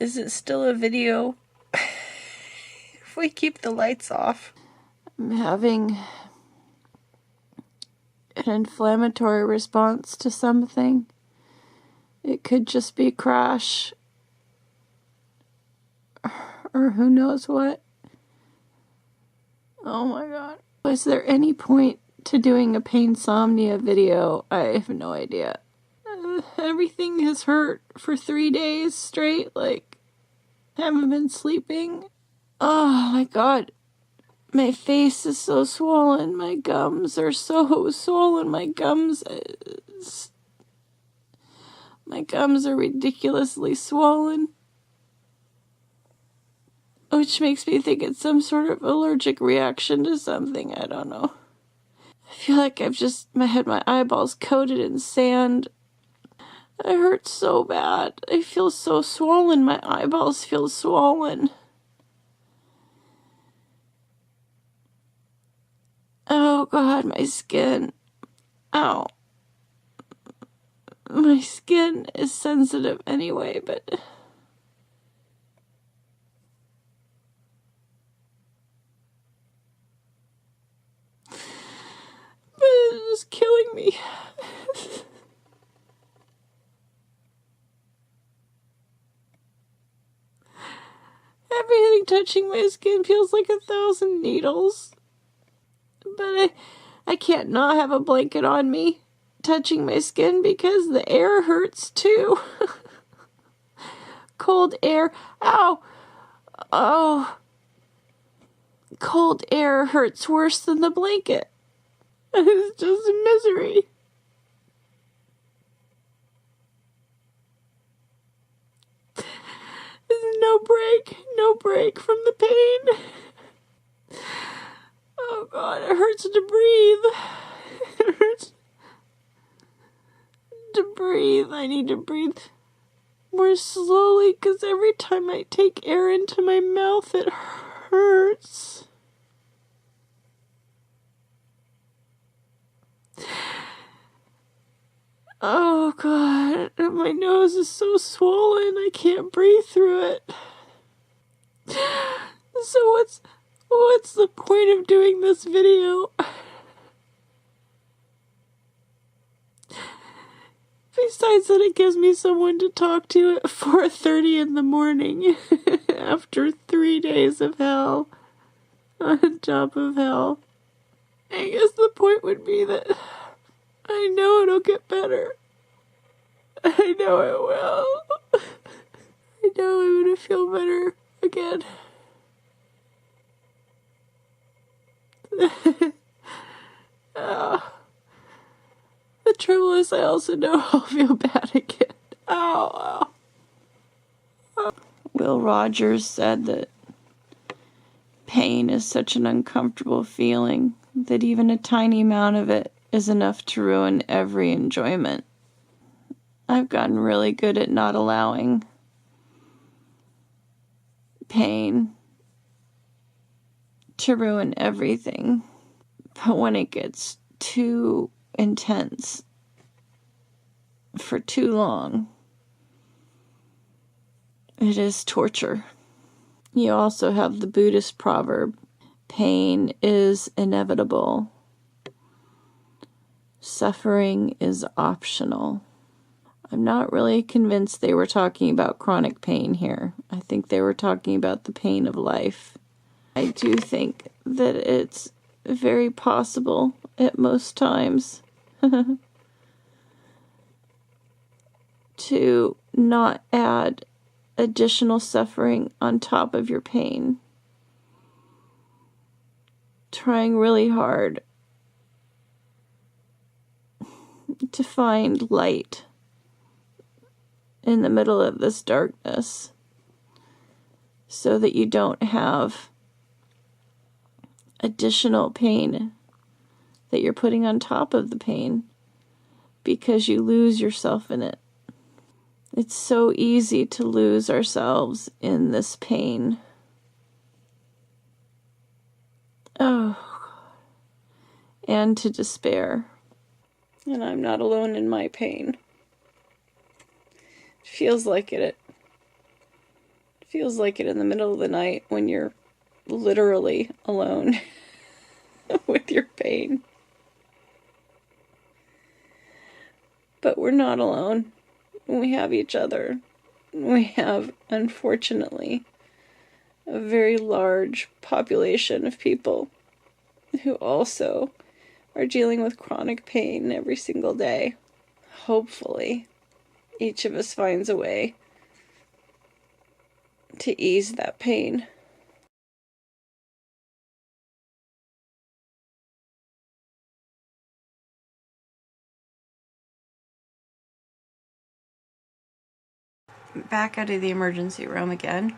Is it still a video if we keep the lights off? I'm having an inflammatory response to something. It could just be crash or who knows what. Oh my god. Is there any point to doing a Painsomnia video? I have no idea. Everything has hurt for 3 days straight, like, haven't been sleeping. Oh my god. My face is so swollen. My gums are so swollen. My gums are ridiculously swollen. Which makes me think it's some sort of allergic reaction to something. I don't know. I feel like I've just had my eyeballs coated in sand. It hurts so bad. I feel so swollen. My eyeballs feel swollen. Oh god, my skin. Ow. My skin is sensitive anyway, but it's killing me. Everything touching my skin feels like 1,000 needles. But I can't not have a blanket on me touching my skin because the air hurts too. Cold air. Ow! Oh. Cold air hurts worse than the blanket. It's just misery. There's no break from the pain. Oh god, it hurts to breathe. It hurts to breathe. I need to breathe more slowly because every time I take air into my mouth, it hurts. Oh god, my nose is so swollen, I can't breathe through it. So what's the point of doing this video? Besides that, it gives me someone to talk to at 4:30 in the morning after 3 days of hell on top of hell. I guess the point would be that I know it'll get better. I know it will. I know I'm gonna feel better again. The trouble is I also know I'll feel bad again. Ow, ow. Will Rogers said that pain is such an uncomfortable feeling that even a tiny amount of it is enough to ruin every enjoyment. I've gotten really good at not allowing pain to ruin everything. But when it gets too intense for too long, it is torture. You also have the Buddhist proverb, pain is inevitable. Suffering is optional. I'm not really convinced they were talking about chronic pain here. I think they were talking about the pain of life. I do think that it's very possible at most times to not add additional suffering on top of your pain. Trying really hard to find light in the middle of this darkness so that you don't have additional pain that you're putting on top of the pain because you lose yourself in it. It's so easy to lose ourselves in this pain. Oh, and to despair. And I'm not alone in my pain. It feels like it Feels like it in the middle of the night when you're literally alone with your pain. But we're not alone. We have each other. We have, unfortunately, a very large population of people who also are dealing with chronic pain every single day. Hopefully, each of us finds a way to ease that pain. Back out of the emergency room again.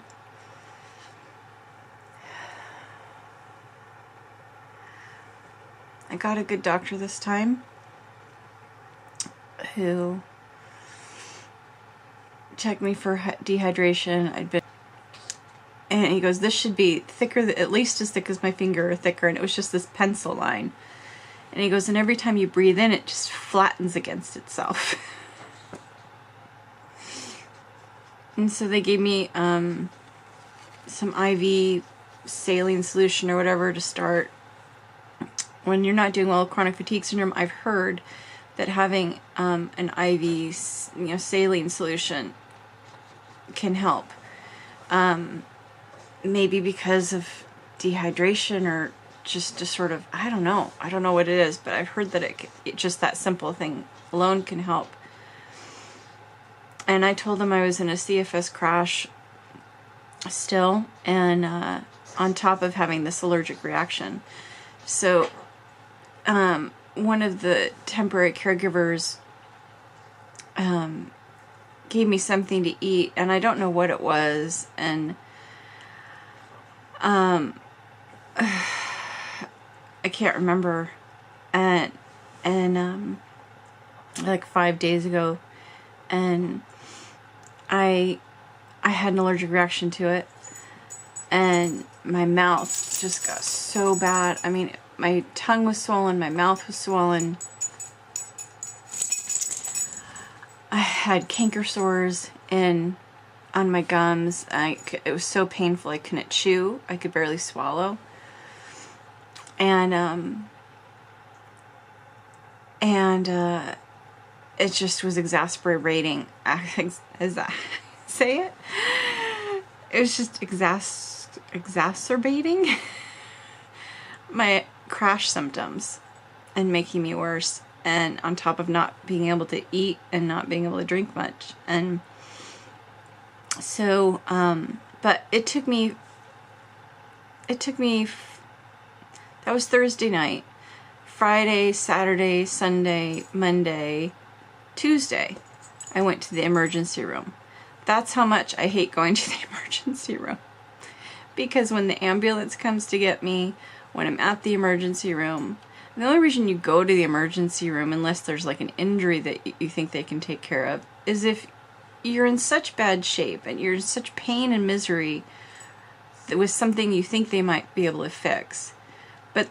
I got a good doctor this time who checked me for dehydration. And he goes, this should be thicker, at least as thick as my finger or thicker. And it was just this pencil line. And he goes, and every time you breathe in, it just flattens against itself. And so they gave me some IV saline solution or whatever to start. When you're not doing well with chronic fatigue syndrome, I've heard that having an IV, saline solution can help. Maybe because of dehydration or just sort of, I don't know what it is, but I've heard that it just that simple thing alone can help. And I told them I was in a CFS crash still, and on top of having this allergic reaction. So one of the temporary caregivers gave me something to eat, and I don't know what it was, and I can't remember, and like 5 days ago, and I had an allergic reaction to it, and my mouth just got so bad. I mean, my tongue was swollen, my mouth was swollen. I had canker sores on my gums. It was so painful I couldn't chew. I could barely swallow. And it just was exasperating. Is that say it? It was just exacerbating my crash symptoms and making me worse. And on top of not being able to eat and not being able to drink much. And so, but it took me, that was Thursday night, Friday, Saturday, Sunday, Monday, Tuesday, I went to the emergency room. That's how much I hate going to the emergency room. Because when the ambulance comes to get me, when I'm at the emergency room, and the only reason you go to the emergency room, unless there's like an injury that you think they can take care of, is if you're in such bad shape and you're in such pain and misery with something you think they might be able to fix. But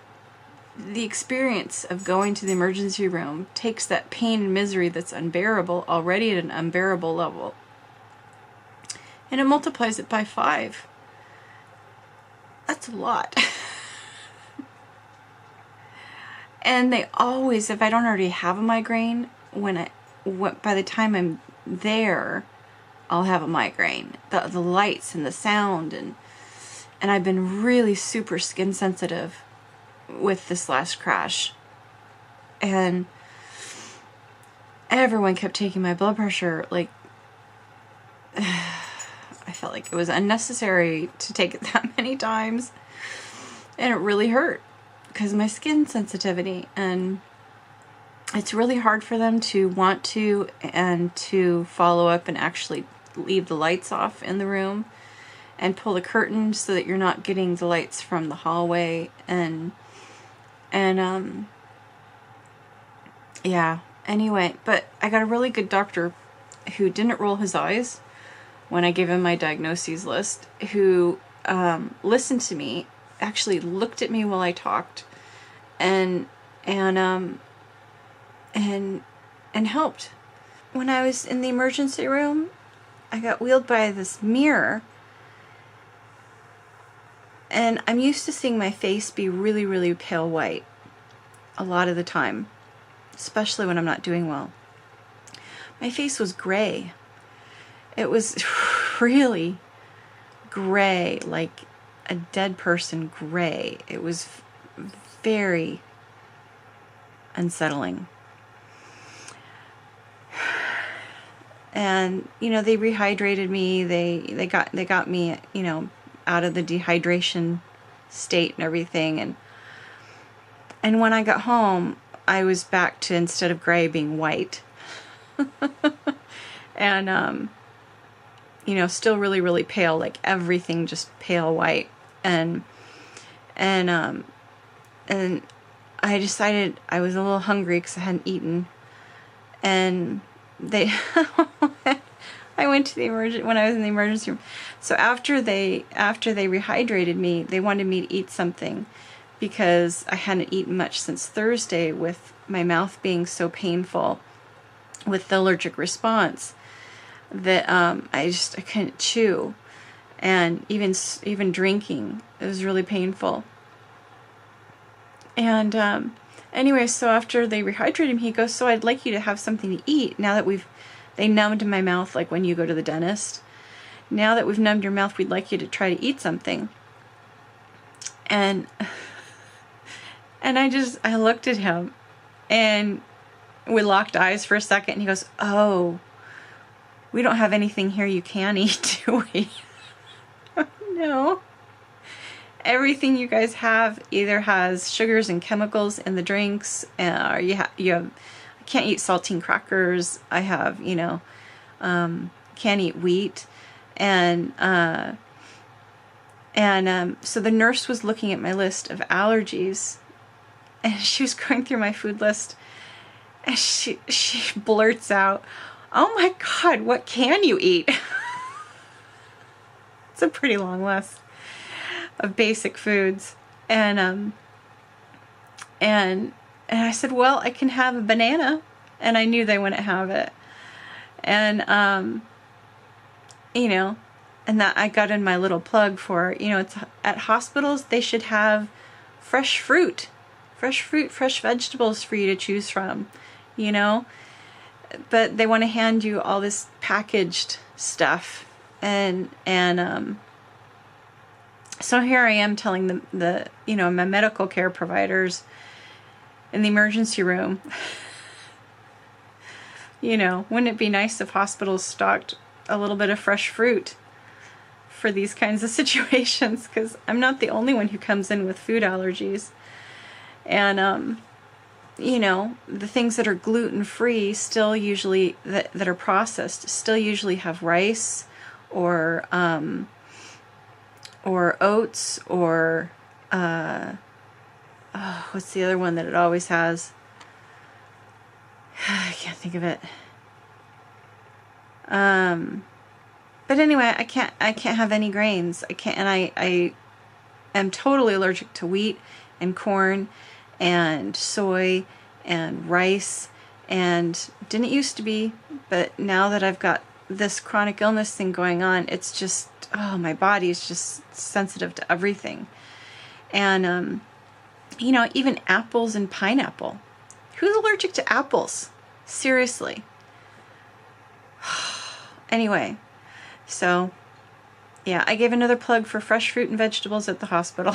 the experience of going to the emergency room takes that pain and misery that's unbearable, already at an unbearable level, and it multiplies it by 5. That's a lot. And they always, if I don't already have a migraine, by the time I'm there, I'll have a migraine. The lights and the sound, and I've been really super skin sensitive with this last crash. And everyone kept taking my blood pressure. Like, I felt like it was unnecessary to take it that many times. And it really hurt because of my skin sensitivity. And it's really hard for them to want to and to follow up and actually leave the lights off in the room and pull the curtain so that you're not getting the lights from the hallway. And yeah, anyway, but I got a really good doctor who didn't roll his eyes when I gave him my diagnoses list, who listened to me, actually looked at me while I talked, and helped. When I was in the emergency room, I got wheeled by this mirror And I'm used to seeing my face be really, really pale white a lot of the time, especially when I'm not doing well. My face was gray. It was really gray, like a dead person gray. It was very unsettling. And, you know, they rehydrated me. They got me, you know, out of the dehydration state and everything. And when I got home, I was back to, instead of gray, being white. And, you know, still really, really pale, like everything just pale white. And I decided I was a little hungry because I hadn't eaten. And I went to the when I was in the emergency room. So after they rehydrated me, they wanted me to eat something because I hadn't eaten much since Thursday with my mouth being so painful with the allergic response that I couldn't chew, and even drinking, it was really painful. And anyway, so after they rehydrated me, he goes, so I'd like you to have something to eat now that they numbed my mouth, like when you go to the dentist. Now that we've numbed your mouth, we'd like you to try to eat something. And I looked at him, and we locked eyes for a second, and he goes, oh, we don't have anything here you can eat, do we? No. Everything you guys have either has sugars and chemicals in the drinks, or you have, I can't eat saltine crackers. I have, you know, can't eat wheat. And so the nurse was looking at my list of allergies, and she was going through my food list, and she blurts out, oh my God, what can you eat? It's a pretty long list of basic foods. And I said, well, I can have a banana. And I knew they wouldn't have it. And, you know, and that I got in my little plug for, you know, it's at hospitals, they should have fresh fruit, fresh vegetables for you to choose from, you know, but they want to hand you all this packaged stuff. And so here I am telling the you know, my medical care providers in the emergency room, you know, wouldn't it be nice if hospitals stocked a little bit of fresh fruit for these kinds of situations? Because I'm not the only one who comes in with food allergies. And, you know, the things that are gluten-free still usually, that are processed, still usually have rice or oats, or what's the other one that it always has? I can't think of it. But anyway, I can't have any grains. I can't, and I am totally allergic to wheat and corn and soy and rice, and didn't used to be, but now that I've got this chronic illness thing going on, it's just, oh, my body is just sensitive to everything. And, you know, even apples and pineapple. Who's allergic to apples? Seriously. Anyway, so, yeah, I gave another plug for fresh fruit and vegetables at the hospital.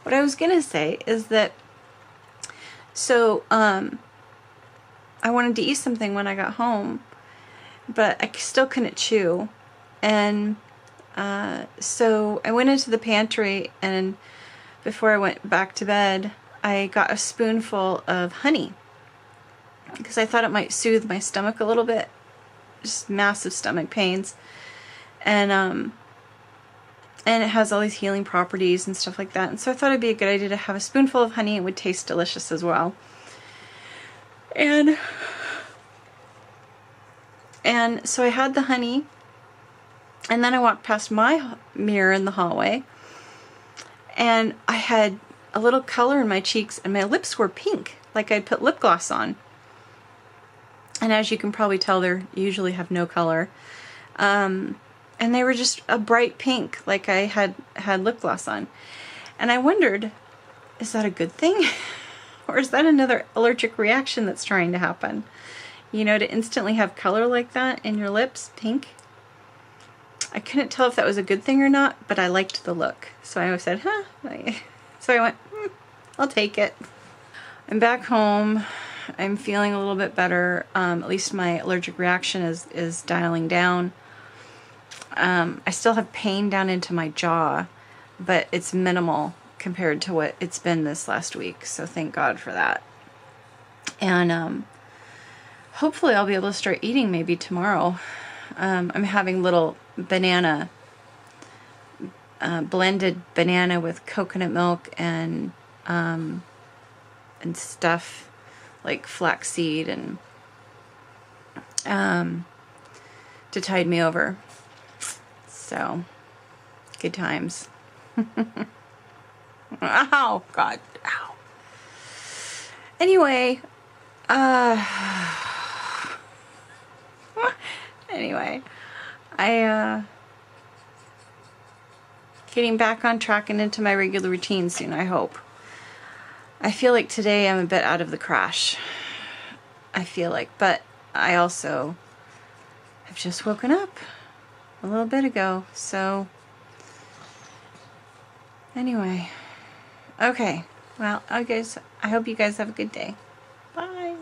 What I was going to say is that, so, I wanted to eat something when I got home, but I still couldn't chew. And so I went into the pantry, and before I went back to bed, I got a spoonful of honey because I thought it might soothe my stomach a little bit. Just massive stomach pains. And it has all these healing properties and stuff like that. And so I thought it'd be a good idea to have a spoonful of honey. It would taste delicious as well. And so I had the honey, and then I walked past my mirror in the hallway, and I had a little color in my cheeks, and my lips were pink, like I'd put lip gloss on. And as you can probably tell, they usually have no color. And and they were just a bright pink, like I had lip gloss on. And I wondered, is that a good thing? Or is that another allergic reaction that's trying to happen? You know, to instantly have color like that in your lips, pink. I couldn't tell if that was a good thing or not, but I liked the look. So I said, huh? So I went, I'll take it. I'm back home. I'm feeling a little bit better. At least my allergic reaction is dialing down. I still have pain down into my jaw, but it's minimal compared to what it's been this last week. So thank God for that. And hopefully I'll be able to start eating maybe tomorrow. I'm having little banana, blended banana with coconut milk and stuff like flaxseed and to tide me over. So good times. Ow, God, ow. Anyway, I getting back on track and into my regular routine soon, I hope. I feel like today I'm a bit out of the crash. I feel like, but I also have just woken up a little bit ago, so anyway. Okay, well, I hope you guys have a good day. Bye.